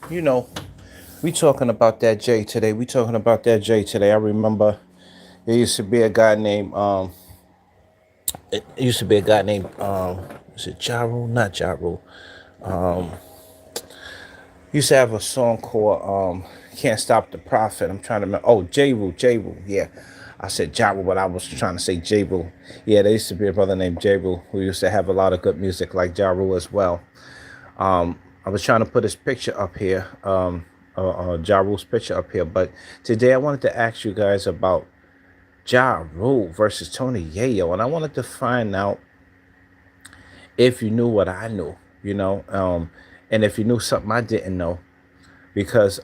You know, we talking about that J today. We talking about that J today. I remember there used to be a guy named it used to be a guy named was it Ja Rule? Not Ja Rule. Used to have a song called Can't Stop the Prophet. I'm trying to remember. Oh, J Rule, J Rule. Yeah. I said Ja Rule, but I was trying to say J Rule. Yeah, there used to be a brother named J Rule who used to have a lot of good music like Ja Rule as well. I was trying to put his picture up here, Ja Rule's picture up here, but today I wanted to ask you guys about Ja Rule versus Tony Yayo, and I wanted to find out if you knew what I knew, and if you knew something I didn't know, because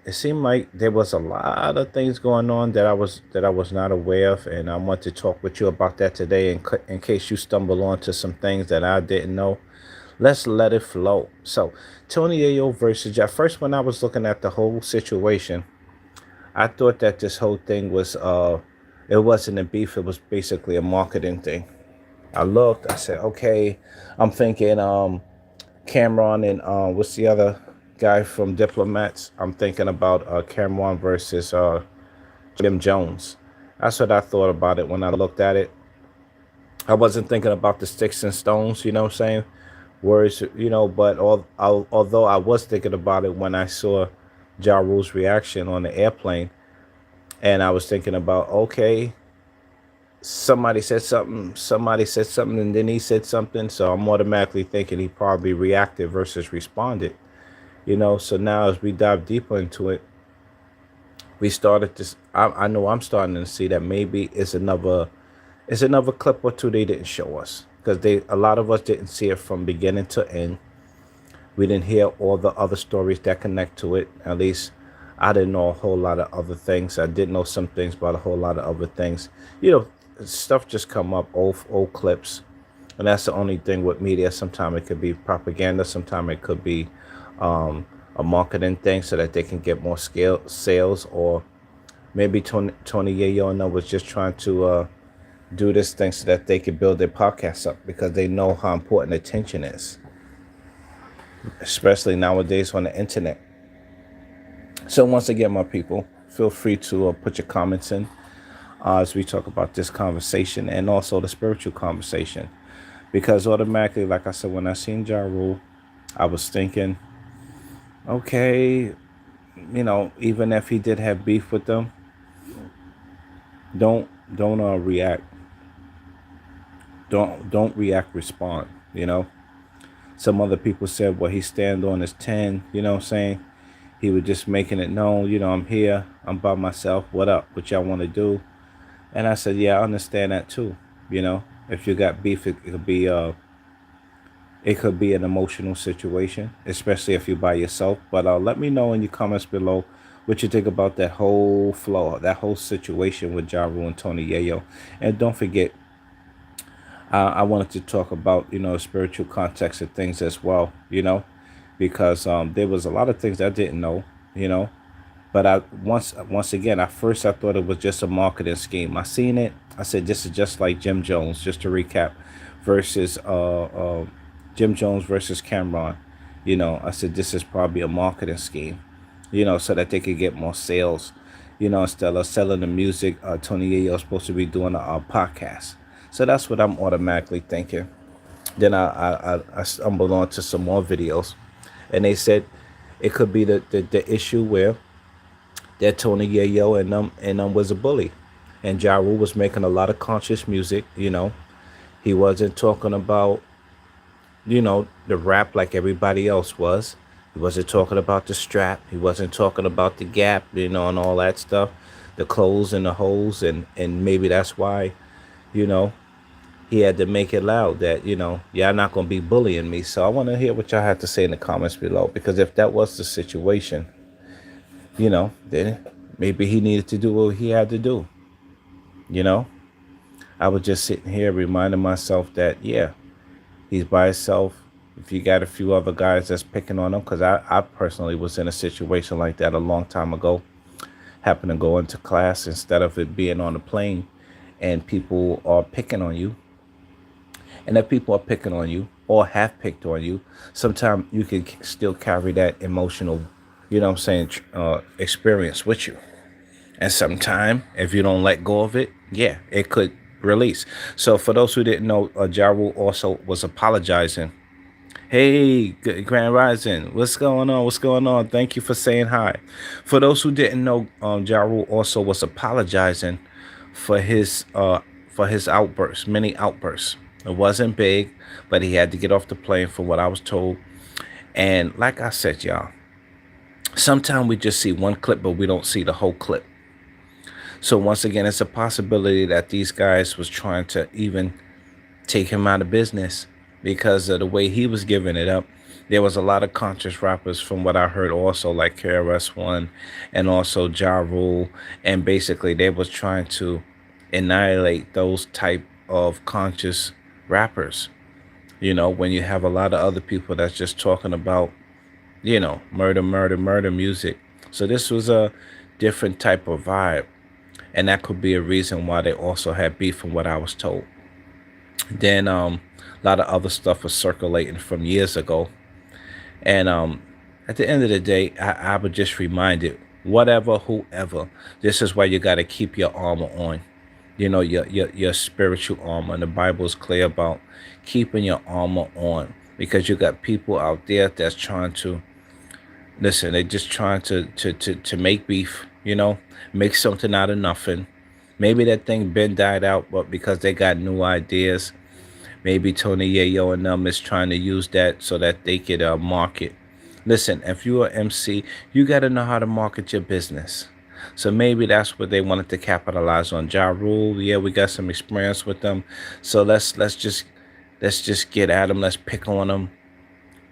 it seemed like there was a lot of things going on that I was not aware of, and I want to talk with you about that today, in case you stumble onto some things that I didn't know. Let's let it flow. So, Tony Ayo versus Jeff. First, when I was looking at the whole situation, I thought that this whole thing was it wasn't a beef. It was basically a marketing thing. I looked. I said, okay. I'm thinking Cameron and what's the other guy from Diplomats? I'm thinking about Cameron versus Jim Jones. That's what I thought about it when I looked at it. I wasn't thinking about the sticks and stones. You know what I'm saying? Words, but although I was thinking about it when I saw Ja Rule's reaction on the airplane, and I was thinking about, okay, somebody said something, and then he said something, so I'm automatically thinking he probably reacted versus responded. So now as we dive deeper into it, we started this. I know I'm starting to see that maybe it's another clip or two they didn't show us because a lot of us didn't see it from beginning to end. We didn't hear all the other stories that connect to it. At least I didn't know a whole lot of other things. I did know some things about a whole lot of other things. Stuff just come up, old clips, and that's the only thing with media. Sometimes it could be propaganda. Sometimes it could be a marketing thing so that they can get more scale sales, or maybe Tony Yayo and them was just trying to do this thing so that they could build their podcast up because they know how important attention is, especially nowadays on the internet. So once again, my people, feel free to put your comments in as we talk about this conversation and also the spiritual conversation. Because automatically, like I said, when I seen Ja Rule, I was thinking, okay, even if he did have beef with them, don't react. Don't react. Respond. Some other people said, well, he stand on his 10. You know what I'm saying? He was just making it known. I'm here. I'm by myself. What up? What y'all want to do? And I said, yeah, I understand that too. If you got beef, it could be an emotional situation, especially if you're by yourself. But let me know in your comments below what you think about that whole flow, that whole situation with Ja Rule and Tony Yayo. And don't forget, I wanted to talk about spiritual context of things as well. Because there was a lot of things I didn't know. You know, but once again, at first I thought it was just a marketing scheme. I seen it. I said this is just like Jim Jones. Just to recap, versus Jim Jones versus Cameron. I said this is probably a marketing scheme. So that they could get more sales. Instead of selling the music, Tony Yayo is supposed to be doing a podcast. So that's what I'm automatically thinking. Then I stumbled onto some more videos, and they said it could be the issue where that Tony Yayo and was a bully, and Ja Rule was making a lot of conscious music. He wasn't talking about the rap like everybody else was. He wasn't talking about the strap. He wasn't talking about the gap, and all that stuff, the clothes and the holes, and maybe that's why, you know, he had to make it loud that y'all not gonna be bullying me. So I want to hear what y'all have to say in the comments below, because if that was the situation, then maybe he needed to do what he had to do. You know, I was just sitting here reminding myself that, yeah, he's by himself. If you got a few other guys that's picking on him, because I personally was in a situation like that a long time ago. Happened to go into class instead of it being on a plane, and people are picking on you. And if people are picking on you or have picked on you, sometimes you can still carry that emotional experience with you. And sometime, if you don't let go of it, yeah, it could release. So for those who didn't know, Ja Rule also was apologizing. Hey, Grand Rising, what's going on? What's going on? Thank you for saying hi. For those who didn't know, Ja Rule also was apologizing for his outbursts, many outbursts. It wasn't big, but he had to get off the plane, from what I was told. And like I said, y'all, sometimes we just see one clip, but we don't see the whole clip. So once again, it's a possibility that these guys was trying to even take him out of business because of the way he was giving it up. There was a lot of conscious rappers, from what I heard, also like KRS-One and also Ja Rule, and basically they was trying to annihilate those type of conscious rappers. When you have a lot of other people that's just talking about, murder, murder, murder music. So this was a different type of vibe, and that could be a reason why they also had beef, from what I was told. Then a lot of other stuff was circulating from years ago. And at the end of the day, I would just remind it, whatever, whoever, this is why you got to keep your armor on. Your spiritual armor. And the Bible is clear about keeping your armor on, because you got people out there that's trying to listen. They're just trying to make beef, make something out of nothing. Maybe that thing been died out, but because they got new ideas, maybe Tony Yayo and them is trying to use that so that they could market. Listen, if you're an MC, you got to know how to market your business. So maybe that's what they wanted to capitalize on. Ja Rule, yeah, we got some experience with them. So let's just get at them. Let's pick on them.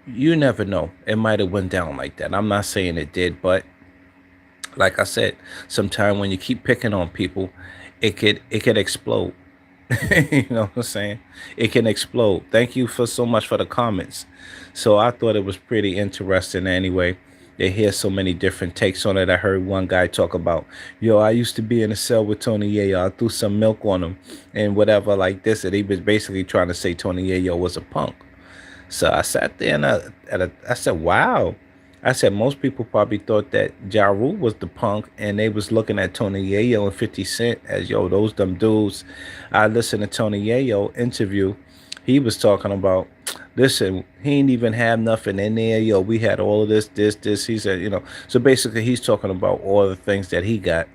You never know. It might have went down like that. I'm not saying it did, but like I said, sometimes when you keep picking on people, it could explode. You know what I'm saying? It can explode. Thank you for so much for the comments. So I thought it was pretty interesting anyway. They hear so many different takes on it. I heard one guy talk about, yo, I used to be in a cell with Tony Yayo. I threw some milk on him and whatever like this. And he was basically trying to say Tony Yayo was a punk. So I sat there and I said, wow. I said most people probably thought that Ja Rule was the punk, and they was looking at Tony Yayo and 50 Cent as, yo, those dumb dudes. I listened to Tony Yayo interview. He was talking about, listen, he ain't even have nothing in there. Yo, we had all of this. He said, so basically he's talking about all the things that he got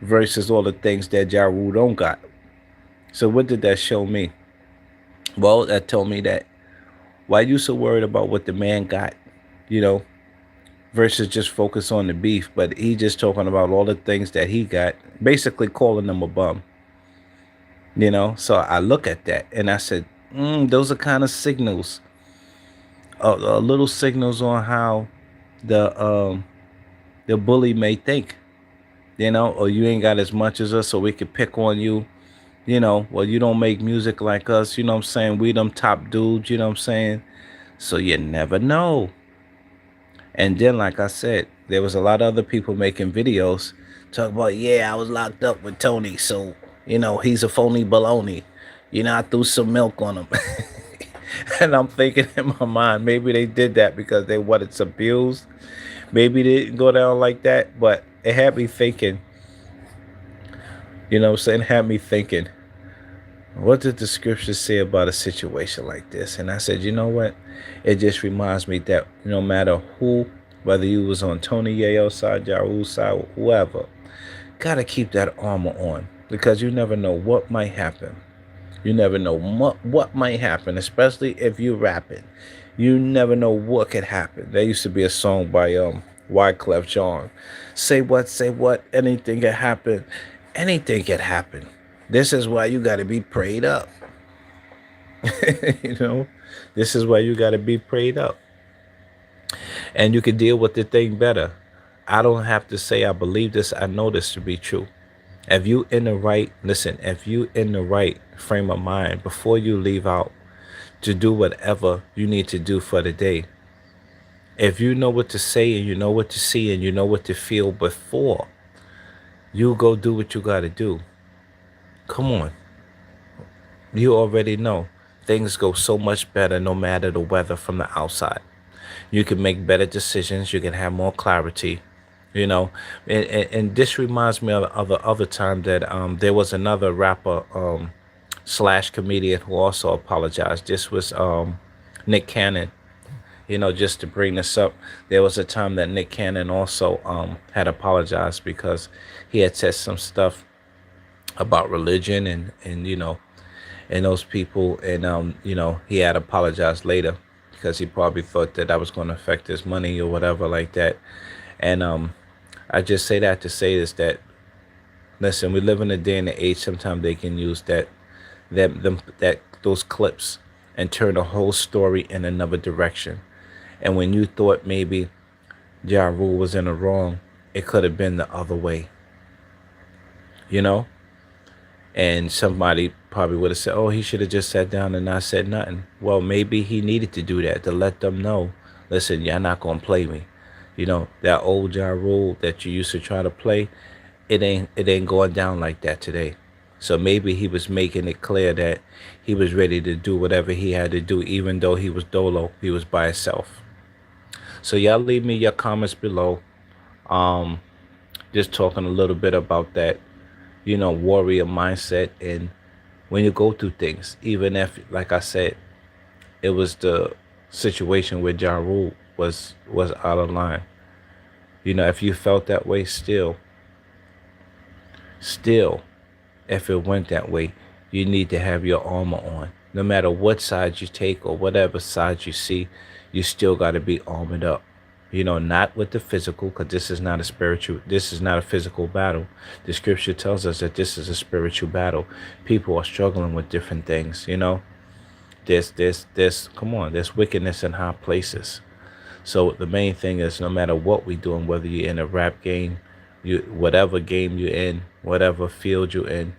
versus all the things that Ja Rule don't got. So what did that show me? Well, that told me that why you so worried about what the man got, you know, versus just focus on the beef. But he just talking about all the things that he got, basically calling them a bum, So I look at that and I said, those are kind of signals, little signals on how the bully may think, or you ain't got as much as us, so we could pick on you. Well, you don't make music like us, you know what I'm saying? We them top dudes, you know what I'm saying? So you never know. And then, like I said, there was a lot of other people making videos talk about, yeah, I was locked up with Tony, so, he's a phony baloney. I threw some milk on him. And I'm thinking in my mind, maybe they did that because they wanted some views. Maybe they didn't go down like that, but it had me thinking, it had me thinking, what did the scripture say about a situation like this? And I said, you know what? It just reminds me that no matter who, whether you was on Tony Yayo's side, Ja Rule's side, whoever, gotta keep that armor on, because you never know what might happen. You never know what might happen, especially if you're rapping. You never know what could happen. There used to be a song by Wyclef Jean. Say what, anything can happen. Anything can happen. This is why you got to be prayed up. This is why you got to be prayed up. And you can deal with the thing better. I don't have to say I believe this. I know this to be true. If you in the right, listen, if you in the right frame of mind before you leave out to do whatever you need to do for the day, if you know what to say and you know what to see and you know what to feel before you go do what you got to do, come on. You already know things go so much better no matter the weather from the outside. You can make better decisions. You can have more clarity. You know, and this reminds me of the other time that there was another rapper slash comedian who also apologized. This was Nick Cannon. Just to bring this up, there was a time that Nick Cannon also had apologized because he had said some stuff about religion and those people, and he had apologized later because he probably thought that was going to affect his money or whatever like that. And I just say that to say is that, listen, we live in a day and age. Sometimes they can use those clips and turn the whole story in another direction. And when you thought maybe Ja Rule was in the wrong, it could have been the other way, you know? And somebody probably would have said, oh, he should have just sat down and not said nothing. Well, maybe he needed to do that to let them know, listen, you're not going to play me. That old Ja Rule that you used to try to play, it ain't going down like that today. So maybe he was making it clear that he was ready to do whatever he had to do, even though he was dolo, he was by himself. So y'all leave me your comments below. Um, just talking a little bit about that, warrior mindset, and when you go through things, even if, like I said, it was the situation where Ja Rule was out of line. If you felt that way, still, if it went that way, you need to have your armor on. No matter what side you take or whatever side you see, you still got to be armored up. Not with the physical, because this is not a physical battle. The scripture tells us that this is a spiritual battle. People are struggling with different things, come on, there's wickedness in high places. So the main thing is, no matter what we're doing, whether you're in a rap game, whatever game you're in, whatever field you're in,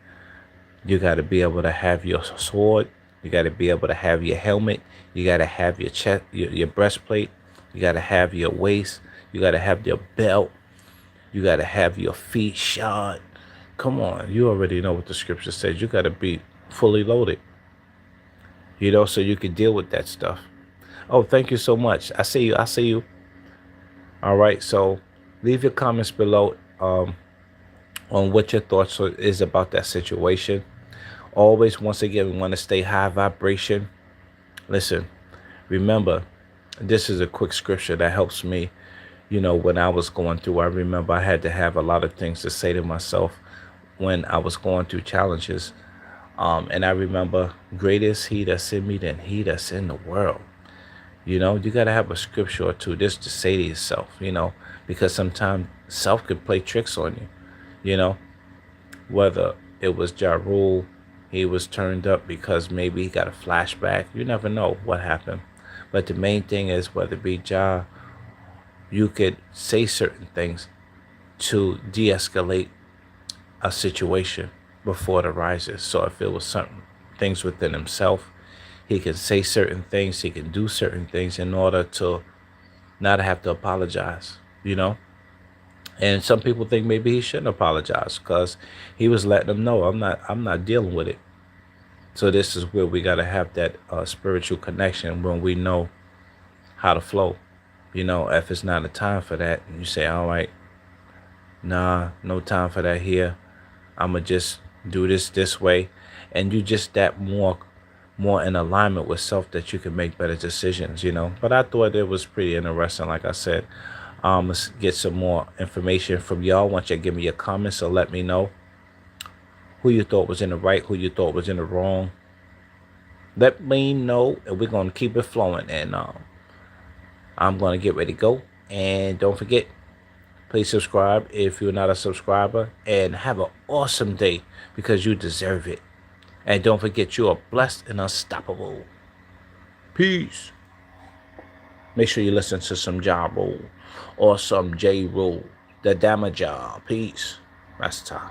you got to be able to have your sword. You got to be able to have your helmet. You got to have your chest, your breastplate. You got to have your waist. You got to have your belt. You got to have your feet shod. Come on, you already know what the scripture says. You got to be fully loaded, so you can deal with that stuff. Oh, thank you so much. I see you. All right, so leave your comments below on what your thoughts is about that situation. Always, once again, we want to stay high vibration. Listen, remember, this is a quick scripture that helps me. When I was going through, I remember I had to have a lot of things to say to myself when I was going through challenges. And I remember, greater is he that's in me than he that's in the world. You got to have a scripture or two just to say to yourself, because sometimes self could play tricks on you, whether it was Ja Rule, he was turned up because maybe he got a flashback. You never know what happened. But the main thing is, whether it be Ja, you could say certain things to de-escalate a situation before it arises. So if it was certain things within himself, he can say certain things, he can do certain things in order to not have to apologize, And some people think maybe he shouldn't apologize because he was letting them know, I'm not dealing with it. So this is where we got to have that spiritual connection when we know how to flow. If it's not a time for that, and you say, all right, nah, no time for that here. I'm going to just do this way. And you just that more in alignment with self, that you can make better decisions, But I thought it was pretty interesting. Like I said, let's get some more information from y'all. Once you give me your comments, so let me know who you thought was in the right, who you thought was in the wrong. Let me know, and we're going to keep it flowing. And I'm going to get ready to go. And don't forget, please subscribe if you're not a subscriber. And have an awesome day, because you deserve it. And don't forget, you are blessed and unstoppable. Peace. Make sure you listen to some Ja Rule or some J Rule, the Damaja. Peace. Rasta.